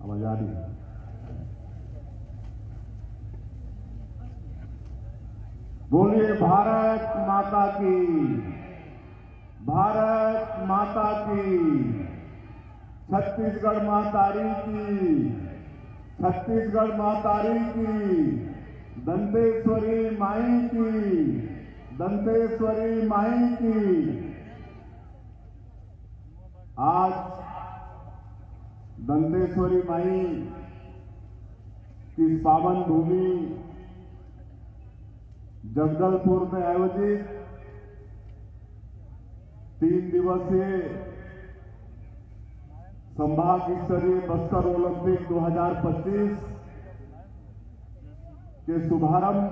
आवाज आ रही है। बोलिए भारत माता की, भारत माता की, छत्तीसगढ़ महतारी की, छत्तीसगढ़ महतारी की, दंतेश्वरी माई की, दंतेश्वरी माई की। आज दंतेश्वरी माई की पावन भूमि जगदलपुर में आयोजित 3 दिवसीय संभाग स्तरीय बस्तर ओलंपिक 2025 के शुभारंभ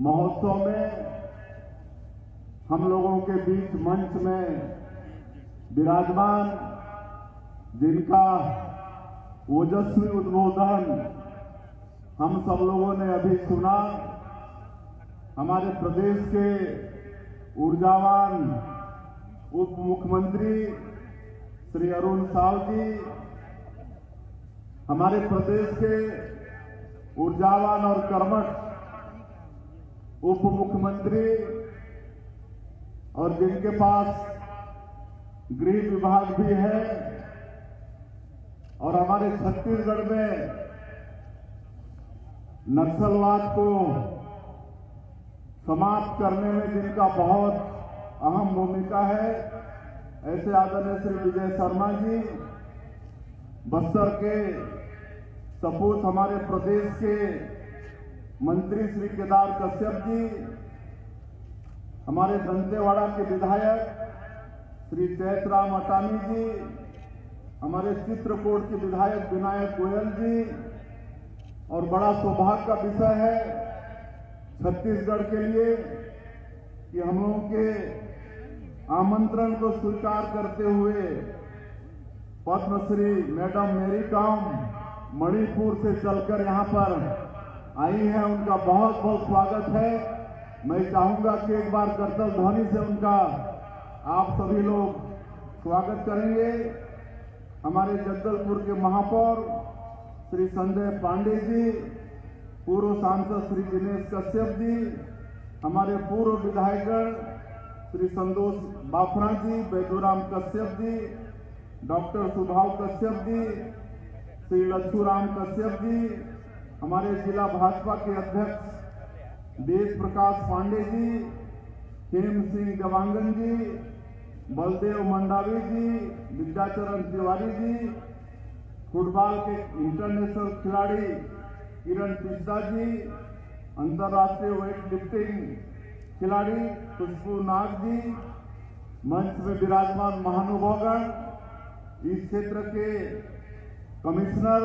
महोत्सव में हम लोगों के बीच मंच में विराजमान, जिनका ओजस्वी उद्बोधन हम सब लोगों ने अभी सुना, हमारे प्रदेश के ऊर्जावान उप मुख्यमंत्री श्री अरुण साव जी, हमारे प्रदेश के ऊर्जावान और कर्मठ उप मुख्यमंत्री और जिनके पास गृह विभाग भी है, और हमारे छत्तीसगढ़ में नक्सलवाद को समाप्त करने में जिनका बहुत अहम भूमिका है, ऐसे आदरणीय श्री विजय शर्मा जी, बस्तर के सपूत हमारे प्रदेश के मंत्री श्री केदार कश्यप जी, हमारे दंतेवाड़ा के विधायक श्री चैतराम अटानी जी, हमारे चित्रकूट के विधायक विनायक गोयल जी, और बड़ा सौभाग्य का विषय है छत्तीसगढ़ के लिए कि हम लोगों के आमंत्रण को स्वीकार करते हुए पद्मश्री मैडम मेरी कॉम मणिपुर से चलकर यहां पर आई हैं। उनका बहुत बहुत स्वागत है। मैं चाहूंगा कि एक बार करतल ध्वनि से उनका आप सभी लोग स्वागत करेंगे। हमारे जगदलपुर के महापौर श्री संजय पांडे जी, पूर्व सांसद श्री दिनेश कश्यप जी, हमारे पूर्व विधायकगण श्री संतोष बाफरा जी, बैदूराम कश्यप जी, डॉक्टर सुभाव कश्यप जी, श्री लच्छूराम कश्यप जी, हमारे जिला भाजपा के अध्यक्ष देश प्रकाश पांडे जी, हेम सिंह गवांगन जी, बलदेव मंडावी जी, विद्याचरण तिवारी जी, फुटबॉल के इंटरनेशनल खिलाड़ी किरण पिस्ता जी, अंतर्राष्ट्रीय वेट लिफ्टिंग खिलाड़ी खुशबू नाग जी, मंच में विराजमान महानुभावगण, इस क्षेत्र के commissioner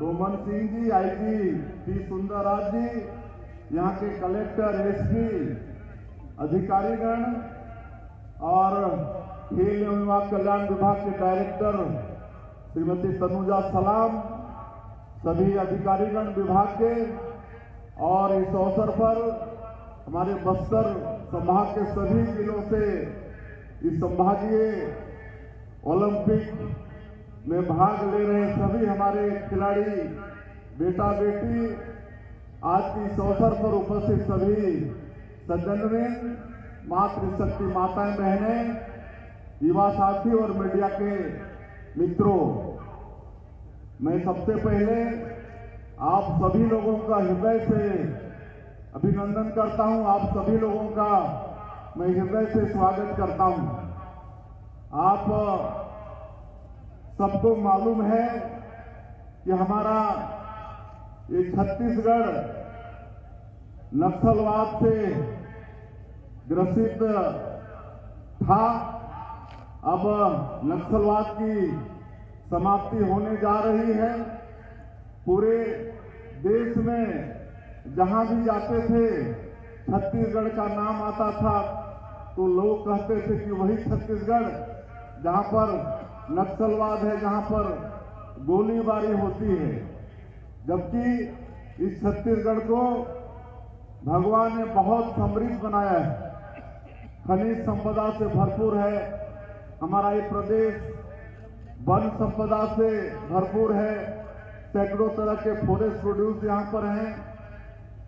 Doman Singh ji, IG P Sundarraj जी, यहाँ के कलेक्टर, एसपी, अधिकारीगण और खेल एवं युवा कल्याण विभाग के डायरेक्टर श्रीमती तनुजा सलाम, सभी अधिकारीगण विभाग के, और इस अवसर पर हमारे बस्तर संभाग के सभी जिलों से इस संभागीय ओलंपिक में भाग ले रहे सभी हमारे खिलाड़ी बेटा बेटी, आज की इस अवसर पर उपस्थित सभी सज्जनगण, मातृशक्ति माताएं बहनें, युवा साथी और मीडिया के मित्रों, मैं सबसे पहले आप सभी लोगों का हृदय से अभिनंदन करता हूं। आप सभी लोगों का मैं हृदय से स्वागत करता हूं। आप सबको मालूम है कि हमारा ये छत्तीसगढ़ नक्सलवाद से ग्रसित था। अब नक्सलवाद की समाप्ति होने जा रही है। पूरे देश में जहां भी जाते थे छत्तीसगढ़ का नाम आता था तो लोग कहते थे कि वही छत्तीसगढ़ जहां पर नक्सलवाद है, जहां पर गोलीबारी होती है। जबकि इस छत्तीसगढ़ को भगवान ने बहुत समृद्ध बनाया है, खनिज संपदा से भरपूर है। हमारा ये प्रदेश वन संपदा से भरपूर है। सैकड़ों तरह के फॉरेस्ट प्रोड्यूस यहाँ पर हैं।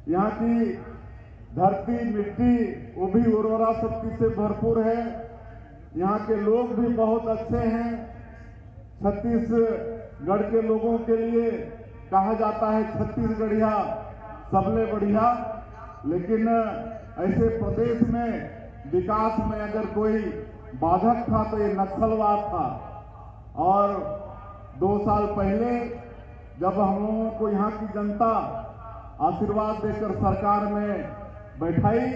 यहाँ की धरती मिट्टी वो भी उर्वरा शक्ति से भरपूर है। यहाँ के लोग भी बहुत अच्छे हैं। छत्तीसगढ़ के लोगों के लिए कहा जाता है छत्तीसगढ़िया सबले बढ़िया, लेकिन ऐसे प्रदेश में विकास में अगर कोई बाधक था तो ये नक्सलवाद था। और 2 साल पहले जब हम लोगों को यहाँ की जनता आशीर्वाद देकर सरकार में बैठाई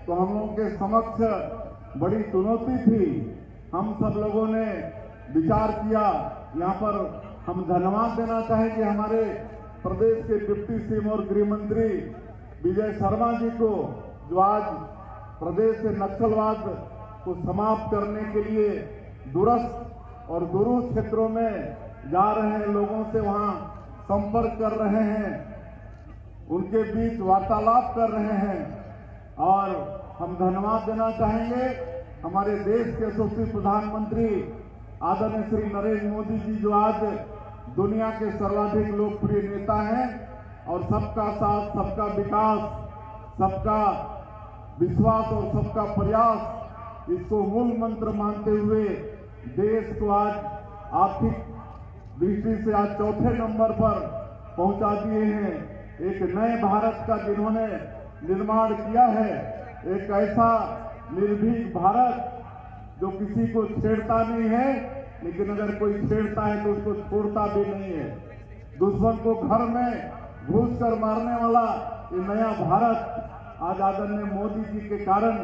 तो हम लोगों के समक्ष बड़ी चुनौती थी। हम सब लोगों ने विचार किया। यहाँ पर हम धन्यवाद देना चाहेंगे हमारे प्रदेश के डिप्टी सीएम और गृह मंत्री विजय शर्मा जी को, जो आज प्रदेश से नक्सलवाद को समाप्त करने के लिए दूरस्थ और दूर क्षेत्रों में जा रहे हैं, लोगों से वहां संपर्क कर रहे हैं, उनके बीच वार्तालाप कर रहे हैं। और हम धन्यवाद देना चाहेंगे हमारे देश के यशस्वी प्रधानमंत्री आदरणीय श्री नरेंद्र मोदी जी, जो आज दुनिया के सर्वाधिक लोकप्रिय नेता हैं और सबका साथ, सबका विकास, सबका विश्वास और सबका प्रयास, इसको मूल मंत्र मानते हुए देश को आज आर्थिक दृष्टि से आज 4थे नंबर पर पहुंचा दिए हैं। एक नए भारत का जिन्होंने निर्माण किया है, एक ऐसा निर्भीक भारत जो किसी को छेड़ता नहीं है, लेकिन अगर कोई छेड़ता है तो उसको छोड़ता भी नहीं है। दुश्मन को घर में घुस कर मारने वाला ये नया भारत आज आदरणीय मोदी जी के कारण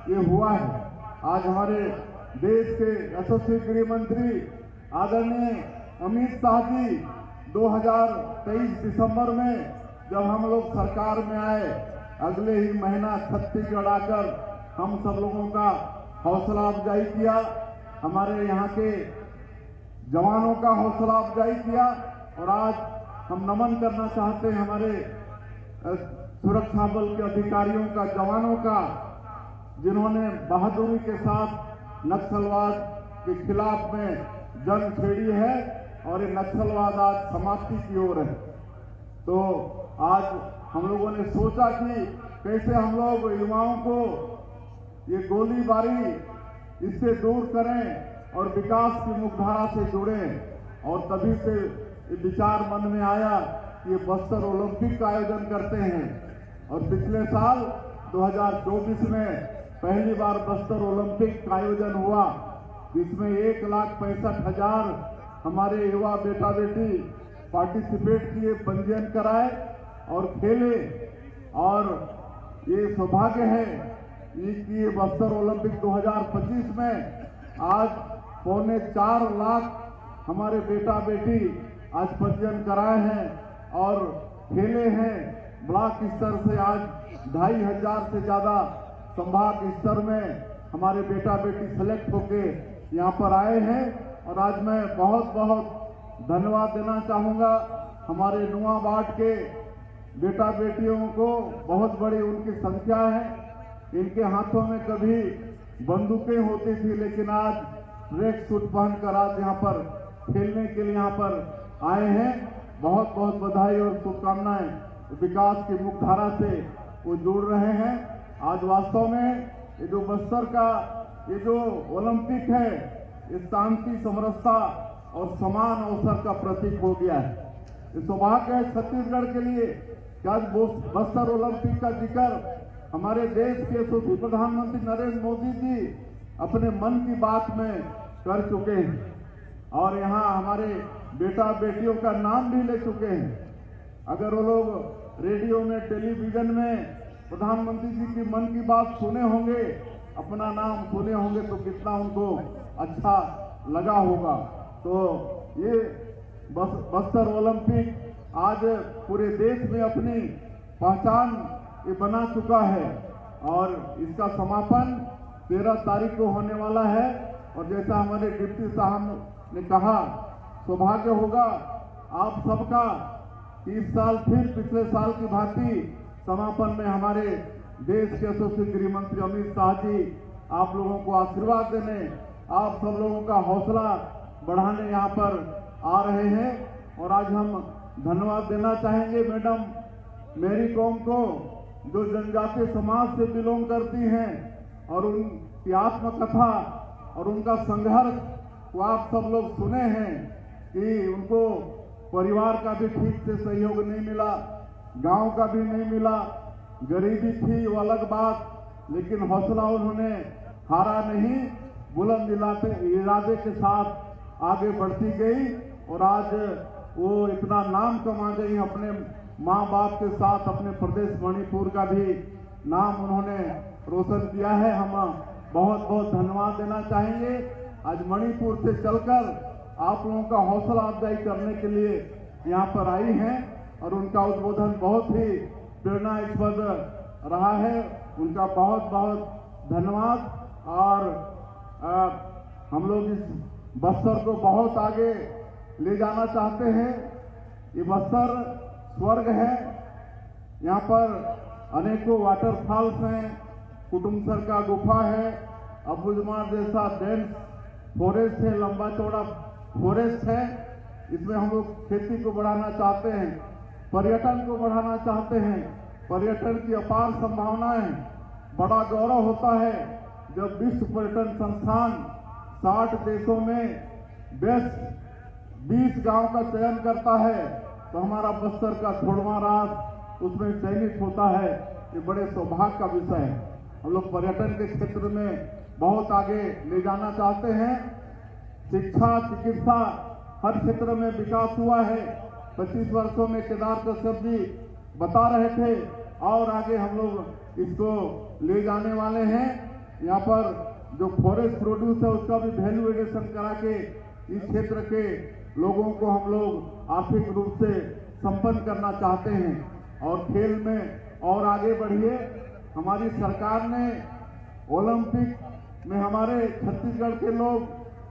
ये हुआ है। आज हमारे देश के यशस्वी गृह मंत्री आदरणीय अमित शाह जी 2023 दिसंबर में जब हम लोग सरकार में आए, अगले ही महीना छत्तीसगढ़ आकर हम सब लोगों का हौसला अफजाई किया, हमारे यहाँ के जवानों का हौसला अफजाई किया। और आज हम नमन करना चाहते हैं हमारे सुरक्षा बल के अधिकारियों का, जवानों का, जिन्होंने बहादुरी के साथ नक्सलवाद के खिलाफ में जंग छेड़ी है और ये नक्सलवाद आज समाप्ति की ओर है। तो आज हम लोगों ने सोचा कि कैसे हम लोग युवाओं को ये गोलीबारी इससे दूर करें और विकास की मुख्यधारा से जुड़ें। और तभी से विचार मन में आया कि ये बस्तर ओलंपिक का आयोजन करते हैं। और पिछले साल 2024 में पहली बार बस्तर ओलंपिक का आयोजन हुआ, जिसमें 1,65,000 हमारे युवा बेटा बेटी पार्टिसिपेट किए, पंजीयन कराए और खेले। और ये सौभाग्य है कि ये बस्तर ओलंपिक 2025 में आज 3.25 लाख हमारे बेटा बेटी आज पंजीयन कराए हैं और खेले हैं। ब्लॉक स्तर से आज 2,500 से ज्यादा संभाग स्तर में हमारे बेटा बेटी सेलेक्ट होके यहाँ पर आए हैं। और आज मैं बहुत बहुत धन्यवाद देना चाहूँगा हमारे नुआबाट के बेटा बेटियों को। बहुत बड़ी उनकी संख्या है। इनके हाथों में कभी बंदूकें होती थी, लेकिन आज ट्रैक सूट पहनकर आज यहाँ पर खेलने के लिए यहाँ पर आए हैं। बहुत बहुत बधाई और शुभकामनाएं। विकास की मुख्यधारा से वो जुड़ रहे हैं। आज वास्तव में ये जो बस्तर का ये जो ओलंपिक है, ये शांति, समरसता और समान अवसर का प्रतीक हो गया है। ये सौभाग्य है छत्तीसगढ़ के लिए कि आज बस्तर ओलंपिक का जिक्र हमारे देश के यशस्वी प्रधानमंत्री नरेंद्र मोदी जी अपने मन की बात में कर चुके हैं और यहाँ हमारे बेटा बेटियों का नाम भी ले चुके हैं। अगर वो लोग रेडियो में, टेलीविजन में प्रधानमंत्री जी की मन की बात सुने होंगे, अपना नाम सुने होंगे, तो कितना उनको अच्छा लगा होगा। तो ये बस्तर ओलंपिक आज पूरे देश में अपनी पहचान ये बना चुका है और इसका समापन 13 तारीख को होने वाला है। और जैसा हमारे डिप्टी साहब ने कहा, सौभाग्य होगा आप सबका कि इस साल फिर पिछले साल की भांति समापन में हमारे देश के यशस्वी गृह मंत्री अमित शाह जी आप लोगों को आशीर्वाद देने, आप सब लोगों का हौसला बढ़ाने यहाँ पर आ रहे हैं। और आज हम धन्यवाद देना चाहेंगे मैडम मेरी कॉम को, जो जनजातीय समाज से बिलोंग करती हैं, और उनकी आत्मकथा और उनका संघर्ष को आप सब लोग सुने हैं कि उनको परिवार का भी ठीक से सहयोग नहीं मिला, गांव का भी नहीं मिला, गरीबी थी वो अलग बात, लेकिन हौसला उन्होंने हारा नहीं, बुलंद इरादे के साथ आगे बढ़ती गई और आज वो इतना नाम कमा गई। अपने माँ बाप के साथ अपने प्रदेश मणिपुर का भी नाम उन्होंने रोशन किया है। हम बहुत बहुत धन्यवाद देना चाहेंगे। आज मणिपुर से चलकर आप लोगों का हौसला अफजाई करने के लिए यहाँ पर आई हैं और उनका उद्बोधन बहुत ही प्रेरणास्पद रहा है। उनका बहुत बहुत धन्यवाद। और हम लोग इस बस्तर को बहुत आगे ले जाना चाहते हैं। ये बस्तर स्वर्ग है, यहाँ पर अनेकों वाटरफॉल्स हैं, कुटुमसर का गुफा है, अबुजमार जैसा डेंस फॉरेस्ट है, लंबा चौड़ा फॉरेस्ट है। इसमें हम लोग खेती को बढ़ाना चाहते हैं, पर्यटन को बढ़ाना चाहते हैं। पर्यटन की अपार संभावनाएं, बड़ा गौरव होता है जब विश्व पर्यटन संस्थान 60 देशों में बेस्ट 20 गांव का चयन करता है, तो हमारा बस्तर का छोड़वा राज उसमें चयनित होता है। ये बड़े सौभाग्य का विषय है। हम लोग पर्यटन के क्षेत्र में बहुत आगे ले जाना चाहते हैं। शिक्षा, चिकित्सा, हर क्षेत्र में विकास हुआ है। 25 वर्षों में केदार कश्यप जी बता रहे थे और आगे हम लोग इसको ले जाने वाले हैं। यहाँ पर जो फॉरेस्ट प्रोड्यूस है उसका भी वैल्यू एडिशन करा के इस क्षेत्र के लोगों को हम लोग आर्थिक रूप से संपन्न करना चाहते हैं। और खेल में और आगे बढ़िए। हमारी सरकार ने ओलंपिक में हमारे छत्तीसगढ़ के लोग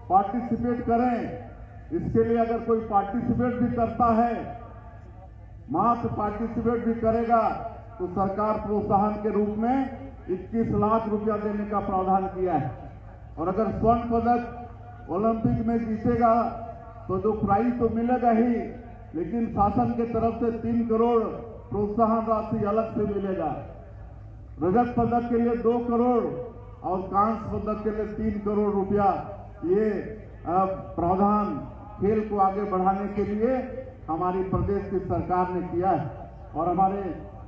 पार्टिसिपेट करें। इसके लिए अगर कोई पार्टिसिपेट भी करता है, मात्र पार्टिसिपेट भी करेगा, तो सरकार प्रोत्साहन के रूप में 21 लाख रुपया देने का प्रावधान किया है। और अगर स्वर्ण पदक ओलंपिक में जीतेगा तो जो प्राइज तो मिलेगा ही, लेकिन शासन के तरफ से 3 करोड़ प्रोत्साहन राशि अलग से मिलेगा। रजत पदक के लिए 2 करोड़ और कांस्य पदक के लिए 3 करोड़ रुपया ये प्रावधान खेल को आगे बढ़ाने के लिए हमारी प्रदेश की सरकार ने किया है। और हमारे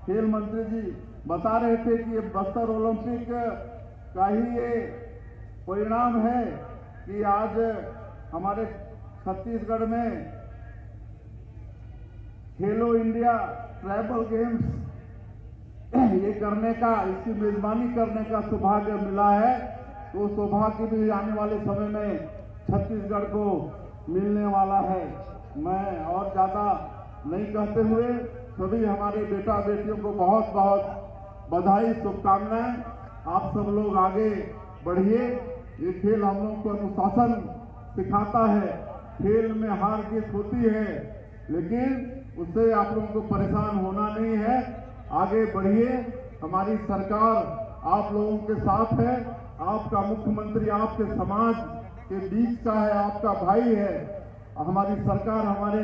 खेल मंत्री जी बता रहे थे कि ये बस्तर ओलंपिक का ही ये परिणाम है कि आज हमारे छत्तीसगढ़ में खेलो इंडिया ट्राइबल गेम्स ये करने का, इसकी मेजबानी करने का सौभाग्य मिला है। तो सौभाग्य भी आने वाले समय में छत्तीसगढ़ को मिलने वाला है। मैं और ज्यादा नहीं कहते हुए सभी हमारे बेटा बेटियों को बहुत बहुत बधाई, शुभकामनाएं। आप सब लोग आगे बढ़िए। ये खेल हम लोग को अनुशासन सिखाता है। खेल में हार जीत होती है, लेकिन उससे आप लोगों को परेशान होना नहीं है। आगे बढ़िए। हमारी सरकार आप लोगों के साथ है। आपका मुख्यमंत्री आपके समाज के बीच का है, आपका भाई है। हमारी सरकार, हमारे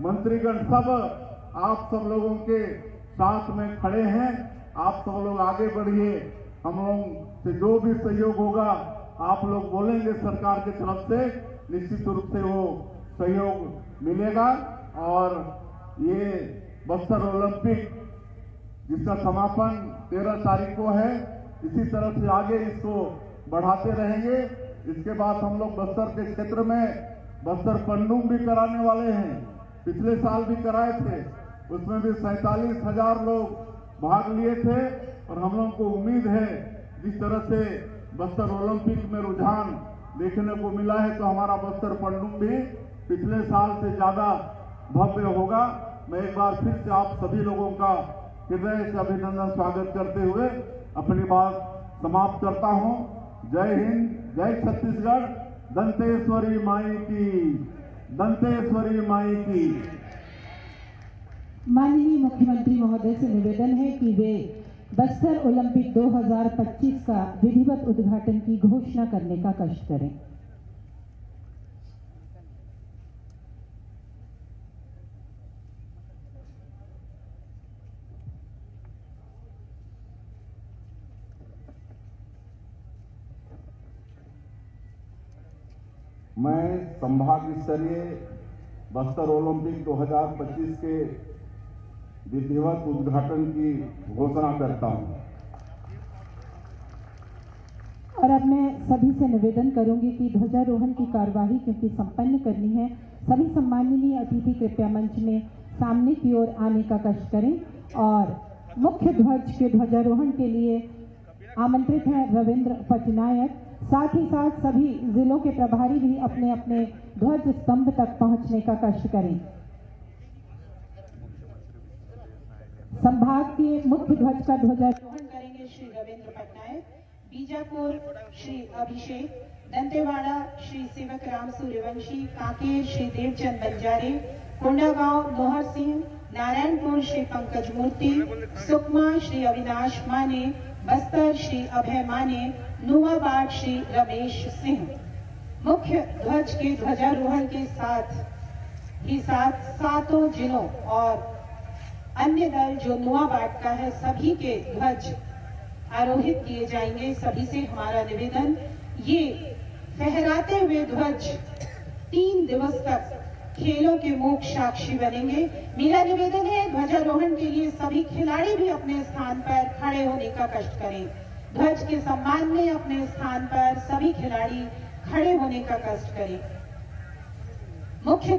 मंत्रीगण सब आप सब लोगों के साथ में खड़े हैं। आप सब लोग आगे बढ़िए। हम लोग से जो भी सहयोग होगा आप लोग बोलेंगे सरकार की तरफ से, निश्चित रूप से वो सहयोग मिलेगा। और ये बस्तर ओलंपिक जिसका समापन 13 तारीख को है, इसी तरह से आगे इसको बढ़ाते रहेंगे। इसके बाद हम लोग बस्तर के क्षेत्र में बस्तर पंडुम भी कराने वाले हैं। पिछले साल भी कराए थे, उसमें भी 47,000 लोग भाग लिए थे। और हम लोगों को उम्मीद है जिस तरह से बस्तर ओलंपिक में रुझान देखने को मिला है, तो हमारा बस्तर पंडुम भी पिछले साल से ज्यादा भव्य होगा। मैं एक बार फिर से आप सभी लोगों का हृदय से अभिनंदन स्वागत करते हुए अपनी बात समाप्त करता हूं। जय हिंद, जय छत्तीसगढ़। दंतेश्वरी माई की, दंतेश्वरी माई की। माननीय मुख्यमंत्री महोदय से निवेदन है कि वे बस्तर ओलंपिक 2025 का विधिवत उद्घाटन की घोषणा करने का कष्ट करें। मैं संभाग स्तरीय बस्तर ओलंपिक 2025 के विधिवत उद्घाटन की घोषणा करता हूं। और अब मैं सभी से निवेदन करूंगी कि ध्वजारोहण की कार्यवाही क्योंकि संपन्न करनी है, सभी सम्माननीय अतिथि कृपया मंच में सामने की ओर आने का कष्ट करें और मुख्य ध्वज के ध्वजारोहण के लिए आमंत्रित हैं रविंद्र पटनायक। साथ ही साथ सभी जिलों के प्रभारी भी अपने अपने ध्वज स्तंभ तक पहुंचने का कष्ट करें। संभाग के मुख्य ध्वज का ध्वजारोहण करेंगे श्री रविंद्र पटनायक, बीजापुर श्री अभिषेक, दंतेवाड़ा श्री सेवक राम सूर्यवंशी, कांकेर श्री देवचंद बंजारे, कोंडागांव मोहर सिंह, नारायणपुर श्री पंकज मूर्ति, सुकमा श्री अविनाश माने, बस्तर श्री अभय माने, नुआबाद श्री रमेश सिंह। मुख्य ध्वज के ध्वजारोहण के साथ सातों जिलों और अन्य दल जो नुआबाद का है सभी के ध्वज आरोहित किए जाएंगे। सभी से हमारा निवेदन, ये फहराते हुए ध्वज 3 दिवस तक खेलों के मूक साक्षी बनेंगे। मेरा निवेदन है ध्वजारोहण के लिए सभी खिलाड़ी भी अपने स्थान पर खड़े होने का कष्ट करें। ध्वज के सम्मान में अपने स्थान पर सभी खिलाड़ी खड़े होने का कष्ट करें। मुख्य